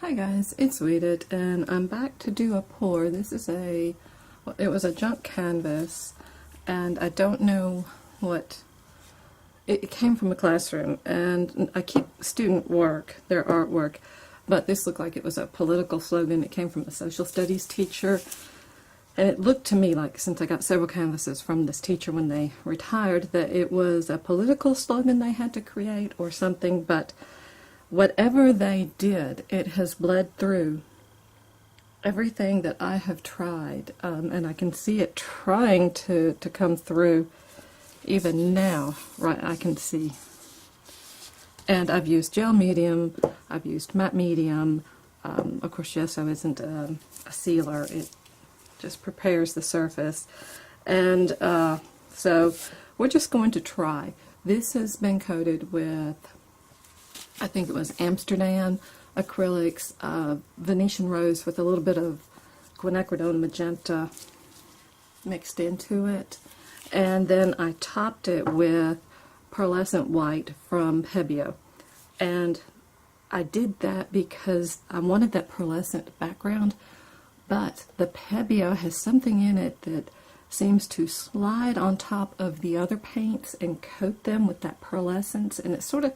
Hi guys, it's Weeded, and I'm back to do a pour. This is it was a junk canvas, and I don't know what, it came from a classroom, and I keep student work, their artwork, but this looked like it was a political slogan. It came from a social studies teacher, and it looked to me like, since I got several canvases from this teacher when they retired, that it was a political slogan they had to create or something, but whatever they did, it has bled through everything that I have tried, and I can see it trying to come through even now. Right, I can see. And I've used gel medium, I've used matte medium. Of course, gesso isn't a sealer, it just prepares the surface. And so we're just going to try. This has been coated with, I think it was Amsterdam acrylics, Venetian Rose with a little bit of quinacridone magenta mixed into it, and then I topped it with pearlescent white from Pebeo. And I did that because I wanted that pearlescent background, but the Pebeo has something in it that seems to slide on top of the other paints and coat them with that pearlescence, and it sort of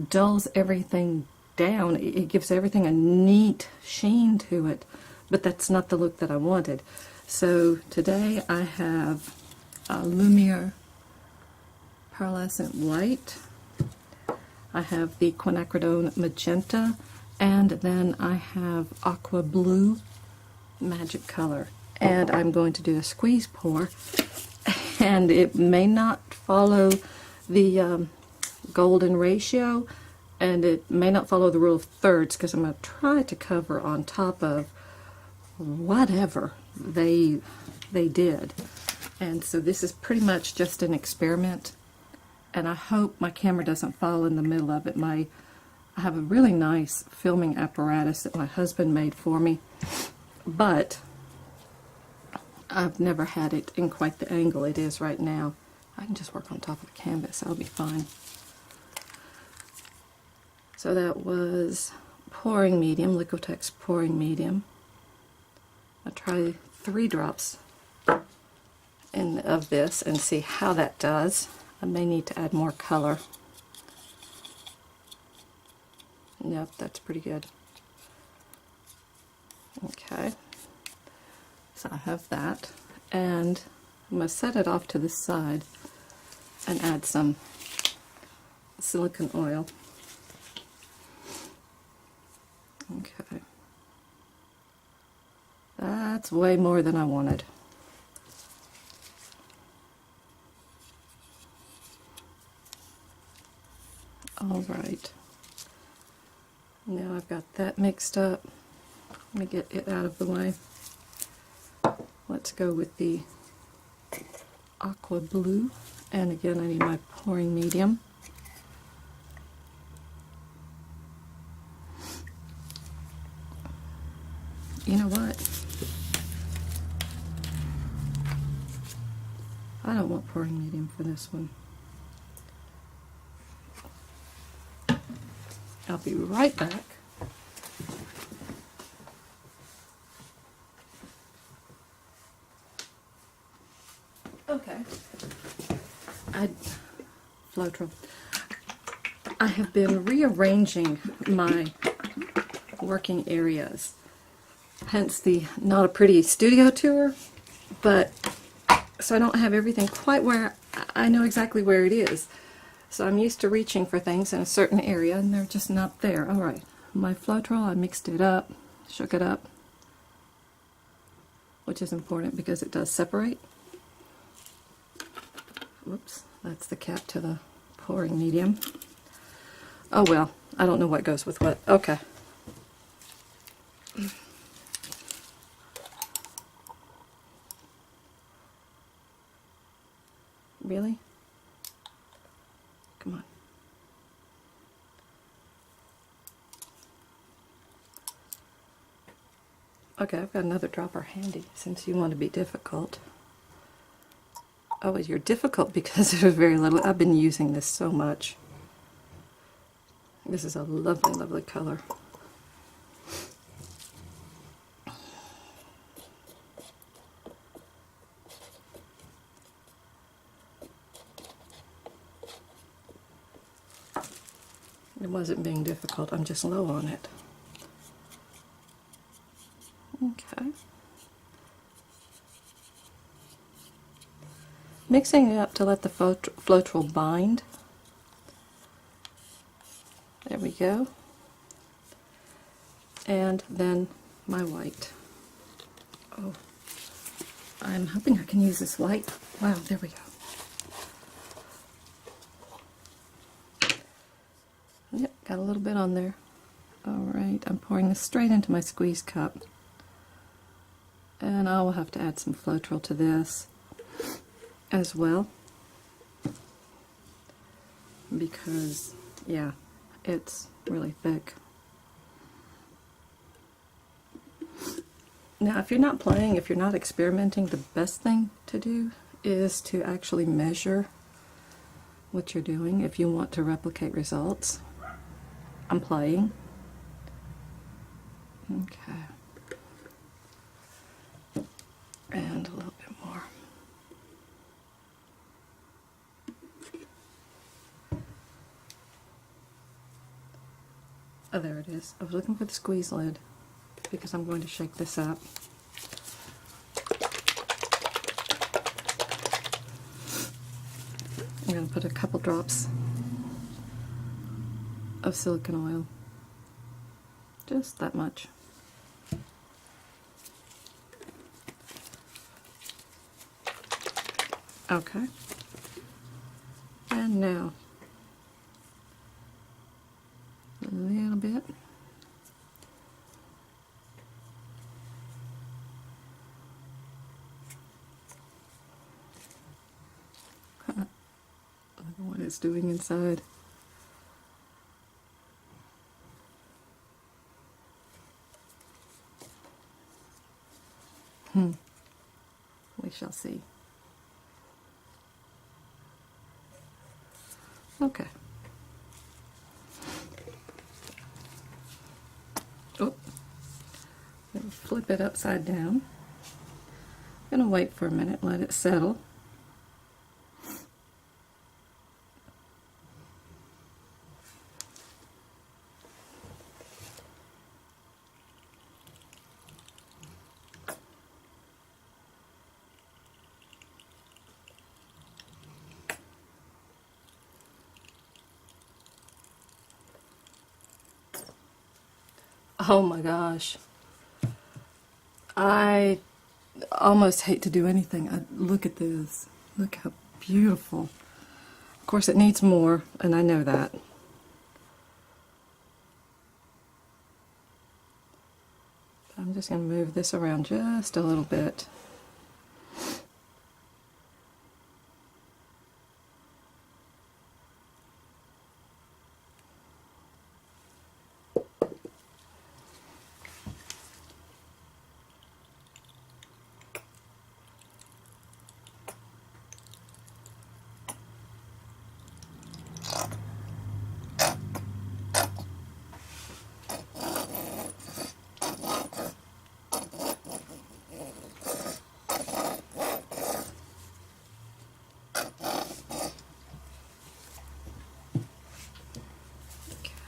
dulls everything down. It gives everything a neat sheen to it, but that's not the look that I wanted. So today I have Lumiere pearlescent white, I have the quinacridone magenta, and then I have aqua blue magic color. And I'm going to do a squeeze pour, and it may not follow the golden ratio, and it may not follow the rule of thirds, because I'm going to try to cover on top of whatever they did. And so this is pretty much just an experiment, and I hope my camera doesn't fall in the middle of it. I have a really nice filming apparatus that my husband made for me, but I've never had it in quite the angle it is right now. I can just work on top of the canvas, I'll be fine. So that was pouring medium, Liquitex pouring medium. I'll try 3 drops of this and see how that does. I may need to add more color. Yep, that's pretty good. Okay, so I have that, and I'm going to set it off to the side and add some silicone oil. Okay, that's way more than I wanted. All right, now I've got that mixed up. Let me get it out of the way. Let's go with the aqua blue, and again I need my pouring medium. You know what? I don't want pouring medium for this one. I'll be right back. Okay. Floetrol. I have been rearranging my working areas. Hence the not a pretty studio tour, but so I don't have everything quite where I know exactly where it is. So I'm used to reaching for things in a certain area, and they're just not there. All right, my Floetrol, I mixed it up, shook it up, which is important because it does separate. Whoops, that's the cap to the pouring medium. Oh well, I don't know what goes with what. Okay. Really? Come on. Okay, I've got another dropper handy since you want to be difficult. Oh, you're difficult because there's very little. I've been using this so much. This is a lovely, lovely color. wasn't being difficult, I'm just low on it. Okay. Mixing it up to let the floetrol bind. There we go. And then my white. Oh, I'm hoping I can use this white. Wow, there we go. Yep, got a little bit on there. Alright, I'm pouring this straight into my squeeze cup. And I will have to add some floetrol to this as well. Because, yeah, it's really thick. Now, if you're not playing, if you're not experimenting, the best thing to do is to actually measure what you're doing if you want to replicate results. I'm playing. Okay. And a little bit more. Oh, there it is. I was looking for the squeeze lid because I'm going to shake this up. I'm going to put a couple drops of silicone oil. Just that much. Okay. And now, a little bit. Look at what it's doing inside. We shall see. Okay. Oh, flip it upside down. I'm going to wait for a minute, let it settle. Oh my gosh. I almost hate to do anything. Look at this. Look how beautiful. Of course it needs more, and I know that. I'm just going to move this around just a little bit.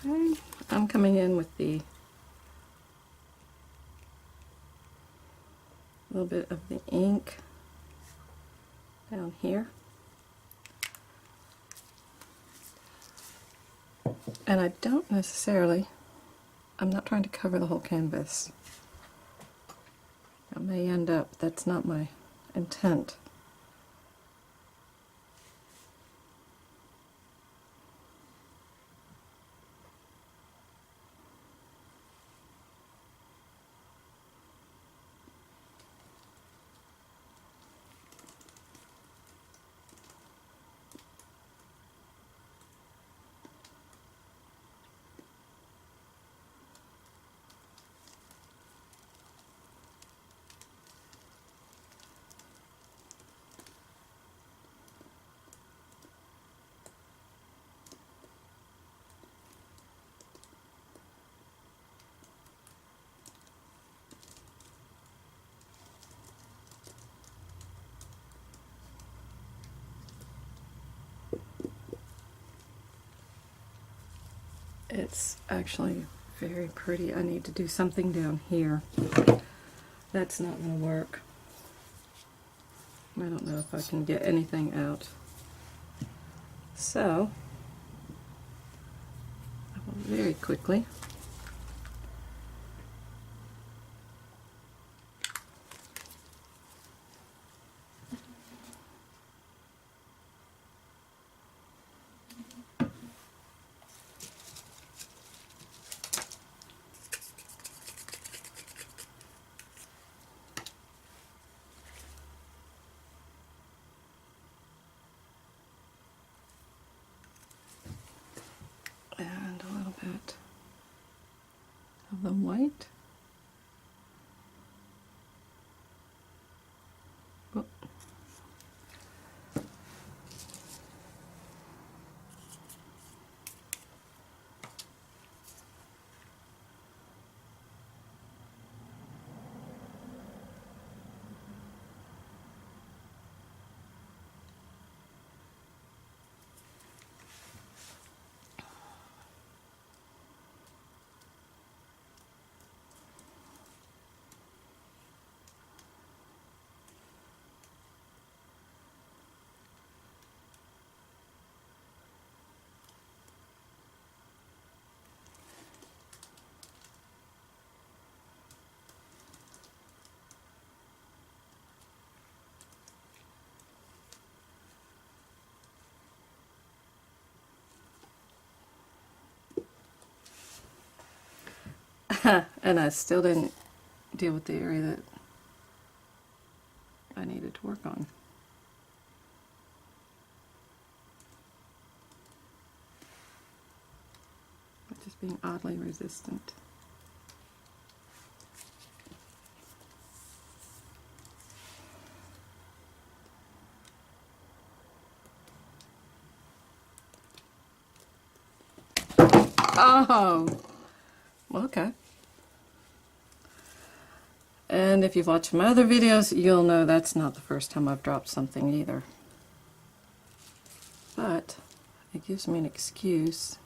Okay, I'm coming in with the little bit of the ink down here. And I don't necessarily, I'm not trying to cover the whole canvas. I may end up, that's not my intent. it's actually very pretty. I need to do something down here. That's not going to work. I don't know if I can get anything out. So, I will very quickly and a little bit of the white. Oh. And I still didn't deal with the area that I needed to work on. Just being oddly resistant. Oh, okay. And if you've watched my other videos, you'll know that's not the first time I've dropped something either. But it gives me an excuse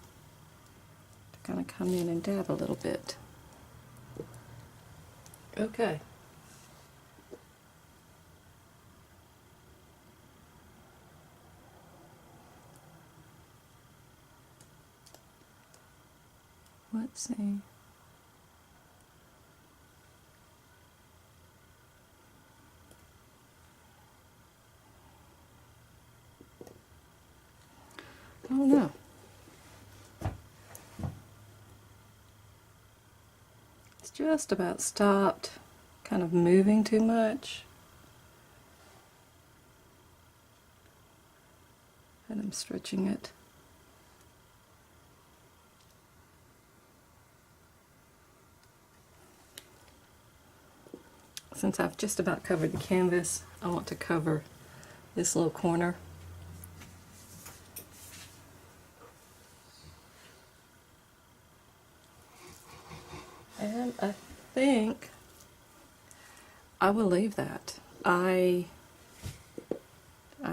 to kind of come in and dab a little bit. Okay. Let's see. Oh no. It's just about stopped kind of moving too much. And I'm stretching it. Since I've just about covered the canvas, I want to cover this little corner. And I think I will leave that. I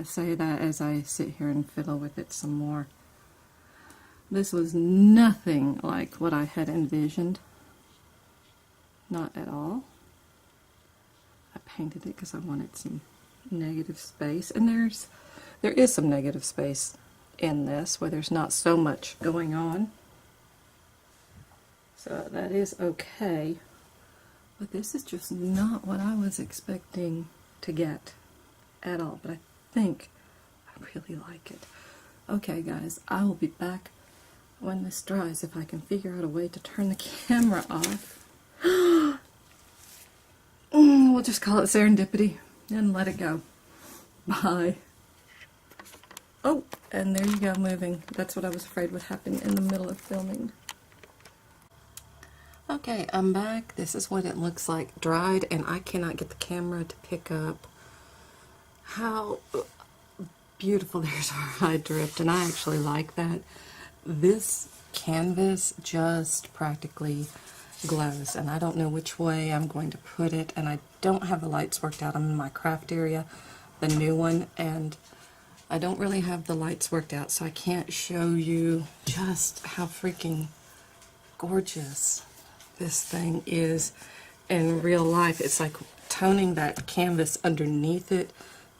say that as I sit here and fiddle with it some more. This was nothing like what I had envisioned. Not at all. I painted it because I wanted some negative space, and there is some negative space in this where there's not so much going on. So that is okay. But this is just not what I was expecting to get at all. But I think I really like it. Okay guys, I will be back when this dries if I can figure out a way to turn the camera off. We'll just call it serendipity and let it go. Bye. Oh, and there you go, moving. That's what I was afraid would happen in the middle of filming. Okay, I'm back. This is what it looks like dried, and I cannot get the camera to pick up how beautiful there's our dripped, and I actually like that. This canvas just practically glows, and I don't know which way I'm going to put it, and I don't have the lights worked out. I'm in my craft area, the new one, and I don't really have the lights worked out, so I can't show you just how freaking gorgeous this thing is in real life. It's like toning that canvas underneath it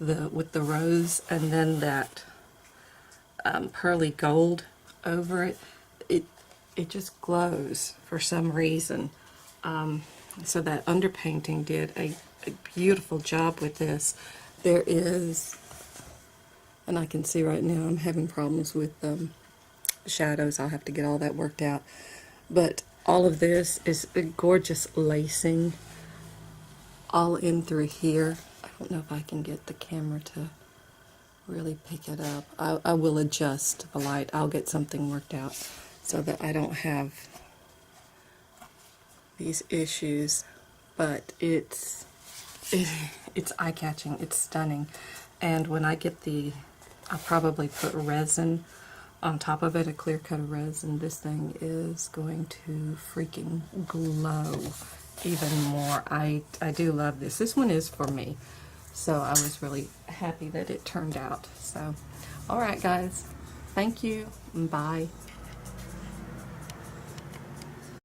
with the rose, and then that pearly gold over it. It just glows for some reason. So that underpainting did a beautiful job with this. There is, and I can see right now I'm having problems with shadows. I'll have to get all that worked out. But all of this is a gorgeous lacing all in through here. I don't know if I can get the camera to really pick it up. I will adjust the light. I'll get something worked out so that I don't have these issues. But it's eye-catching. It's stunning. And when I get I'll probably put resin on top of it, a clear coat of resin. This thing is going to freaking glow even more. I do love this. This one is for me. So I was really happy that it turned out. So, alright guys, thank you, bye.